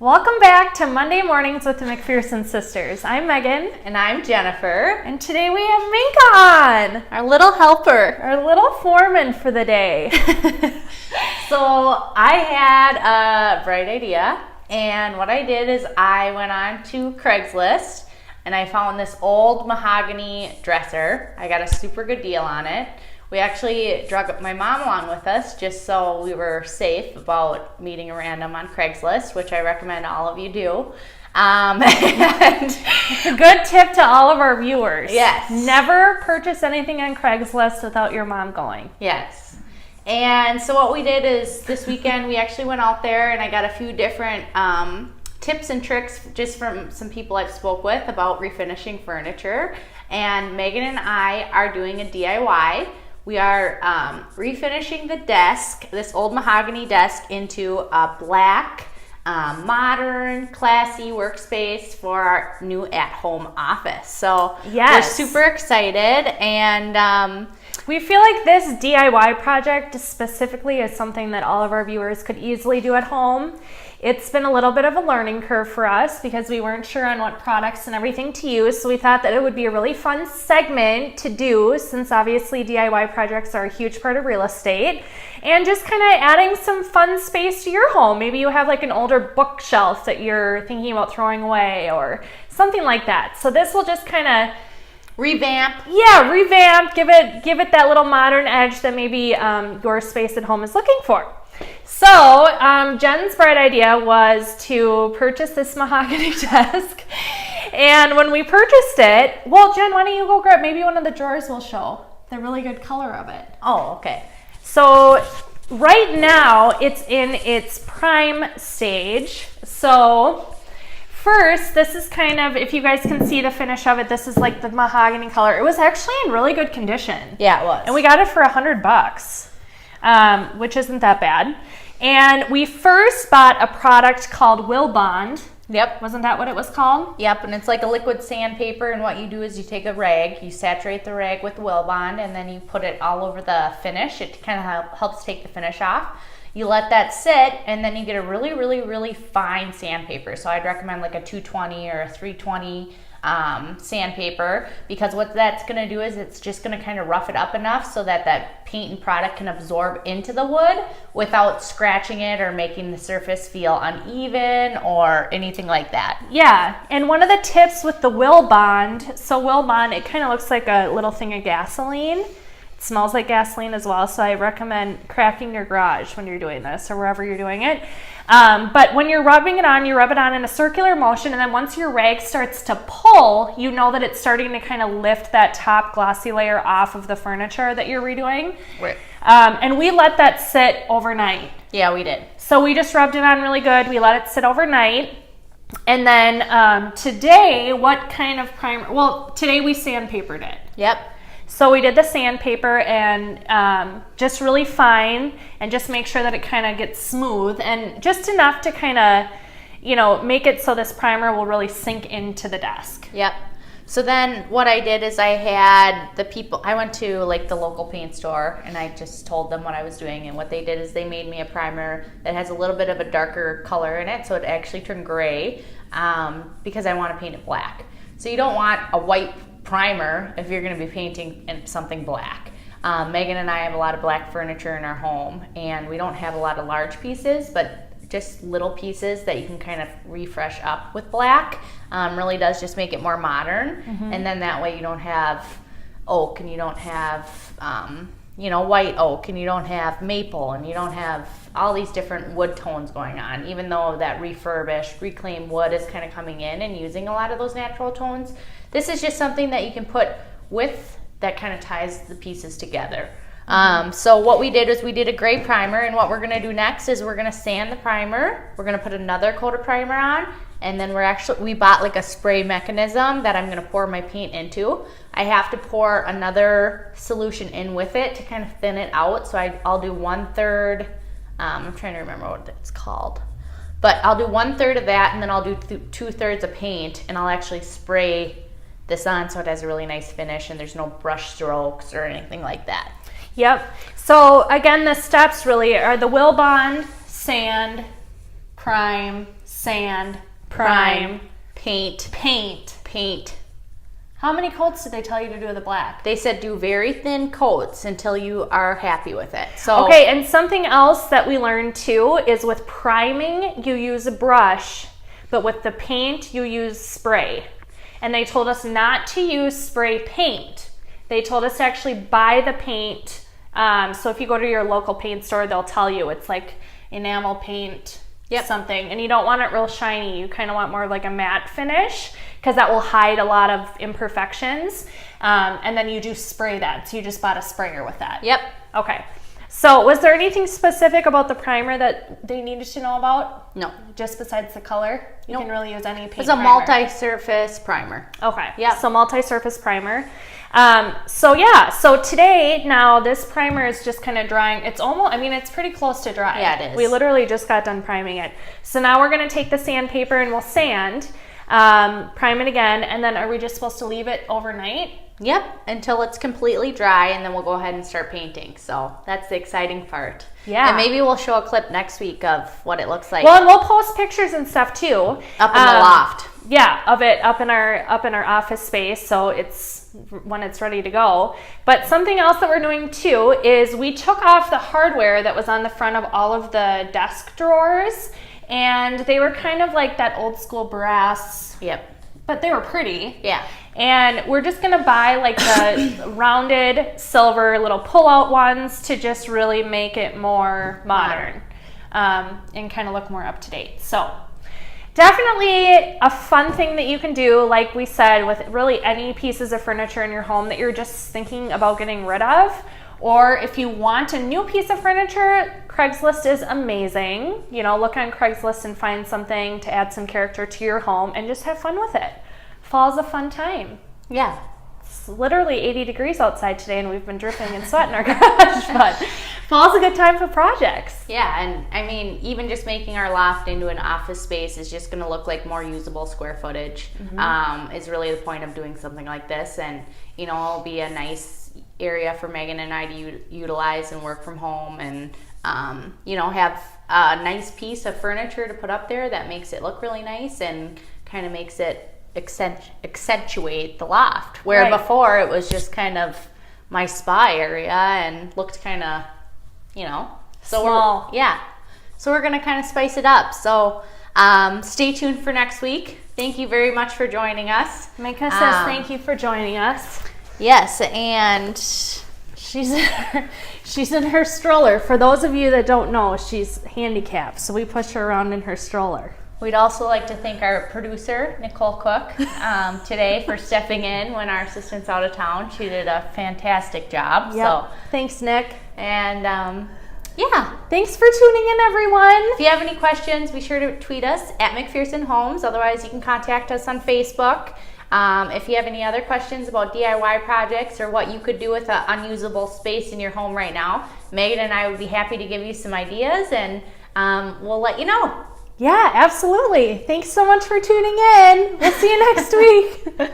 Welcome back to Monday Mornings with the McPherson sisters. I'm Megan. And I'm Jennifer. And today we have Minka on. Our little helper. Our little foreman for the day. So I had a bright idea. And what I did is I went on to Craigslist and I found this old mahogany dresser. I got a super good deal on it. We actually drug my mom along with us just so we were safe about meeting a random on Craigslist, which I recommend all of you do. And it's a good tip to all of our viewers. Yes. Never purchase anything on Craigslist without your mom going. Yes. And so what we did is this weekend we actually went out there and I got a few different tips and tricks just from some people I've spoke with about refinishing furniture. And Megan and I are doing a DIY. We are refinishing the desk, this old mahogany desk, into a black, modern, classy workspace for our new at-home office. So yes, we're super excited, and we feel like this DIY project specifically is something that all of our viewers could easily do at home. It's been a little bit of a learning curve for us because we weren't sure on what products and everything to use, so we thought that it would be a really fun segment to do since obviously DIY projects are a huge part of real estate, and just kind of adding some fun space to your home. Maybe you have like an older bookshelf that you're thinking about throwing away or something like that. So this will just kind of revamp, give it that little modern edge that maybe your space at home is looking for. So Jen's bright idea was to purchase this mahogany desk, and when we purchased it, well, Jen, why don't you go grab, maybe one of the drawers will show the really good color of it. Oh, okay. So right now it's in its prime stage. So first, this is kind of, if you guys can see the finish of it, this is like the mahogany color. It was actually in really good condition. Yeah, it was. And we got it for $100. Which isn't that bad. And we first bought a product called Will Bond. Yep. Wasn't that what it was called? Yep, and it's like a liquid sandpaper, and what you do is you take a rag, you saturate the rag with Will Bond, and then you put it all over the finish. It kind of helps take the finish off. You let that sit, and then you get a really, really, really fine sandpaper. So I'd recommend like a 220 or a 320 sandpaper, because what that's going to do is it's just going to kind of rough it up enough so that that paint and product can absorb into the wood without scratching it or making the surface feel uneven or anything like that. Yeah, and one of the tips with the Will Bond, so Will Bond, it kind of looks like a little thing of gasoline. It smells like gasoline as well, so I recommend cracking your garage when you're doing this or wherever you're doing it. But when you're rubbing it on, you rub it on in a circular motion, and then once your rag starts to pull, you know that it's starting to kind of lift that top glossy layer off of the furniture that you're redoing. Right. And we let that sit overnight. Yeah, we did. So we just rubbed it on really good. We let it sit overnight. And then today, what kind of primer? Well, today we sandpapered it. Yep. So we did the sandpaper and just really fine, and just make sure that it kind of gets smooth and just enough to kind of, make it so this primer will really sink into the desk. Yep. So then what I did is I went to like the local paint store and I just told them what I was doing, and what they did is they made me a primer that has a little bit of a darker color in it, so it actually turned gray, because I want to paint it black. So you don't want a white primer if you're going to be painting in something black. Megan and I have a lot of black furniture in our home, and we don't have a lot of large pieces, but just little pieces that you can kind of refresh up with black. Really does just make it more modern. Mm-hmm. And then that way you don't have oak, and you don't have white oak, and you don't have maple, and you don't have all these different wood tones going on, even though that refurbished, reclaimed wood is kind of coming in and using a lot of those natural tones. This is just something that you can put with that kind of ties the pieces together. So what we did is we did a gray primer, and what we're going to do next is we're going to sand the primer. We're going to put another coat of primer on, and then we bought like a spray mechanism that I'm going to pour my paint into. I have to pour another solution in with it to kind of thin it out. So I'll do 1/3. I'm trying to remember what it's called. But I'll do 1/3 of that, and then I'll do 2/3 of paint, and I'll actually spray this on so it has a really nice finish and there's no brush strokes or anything like that. Yep. So again, the steps really are the Will Bond, sand, prime, sand, prime, paint, paint. paint. How many coats did they tell you to do with the black? They said do very thin coats until you are happy with it. So Okay, and something else that we learned too is with priming, you use a brush, but with the paint, you use spray. And they told us not to use spray paint. They told us to actually buy the paint. So if you go to your local paint store, they'll tell you it's like enamel paint, something. And you don't want it real shiny. You kind of want more of like a matte finish because that will hide a lot of imperfections. And then you do spray that. So you just bought a sprayer with that. Yep. Okay. So was there anything specific about the primer that they needed to know about? No. Just besides the color? You can really use any paint It's a multi-surface primer. Okay. Yeah. So multi-surface primer. So today, now this primer is just kind of drying. It's almost, I mean, it's pretty close to dry. Yeah, it is. We literally just got done priming it. So now we're going to take the sandpaper and we'll sand, prime it again. And then are we just supposed to leave it overnight? Yep, until it's completely dry, and then we'll go ahead and start painting. So that's the exciting part. Yeah. And maybe we'll show a clip next week of what it looks like. Well, and we'll post pictures and stuff too. Up in the loft. Yeah, of it up in our office space, so it's when it's ready to go. But something else that we're doing too is we took off the hardware that was on the front of all of the desk drawers, and they were kind of like that old school brass. Yep. But they were pretty. Yeah. And we're just gonna buy like the rounded silver little pull-out ones to just really make it more modern, and kind of look more up to date. So definitely a fun thing that you can do, like we said, with really any pieces of furniture in your home that you're just thinking about getting rid of. Or if you want a new piece of furniture, Craigslist is amazing. You know, look on Craigslist and find something to add some character to your home and just have fun with it. Fall's a fun time. Yeah. It's literally 80 degrees outside today and we've been dripping in sweat in our garage, but fall's a good time for projects. Yeah, and I mean, even just making our loft into an office space is just going to look like more usable square footage. Is really the point of doing something like this. And, you know, it'll be a nice area for Megan and I to utilize and work from home, and, you know, have a nice piece of furniture to put up there that makes it look really nice and kind of makes it accentuate the loft, where before it was just kind of my spa area and looked kind of, you know, so small. So we're gonna kind of spice it up. So stay tuned for next week. Thank you very much for joining us. Mika says thank you for joining us. Yes, and she's in her stroller. For those of you that don't know, she's handicapped, so we push her around in her stroller. we'd also like to thank our producer, Nicole Cook, today for stepping in when our assistant's out of town. She did a fantastic job. Yep. So, thanks, Nick. and yeah. Thanks for tuning in, everyone. If you have any questions, be sure to tweet us at McPherson Homes. Otherwise, you can contact us on Facebook. If you have any other questions about DIY projects or what you could do with an unusable space in your home right now, Megan and I would be happy to give you some ideas, and we'll let you know. Yeah, absolutely. Thanks so much for tuning in. We'll see you next week.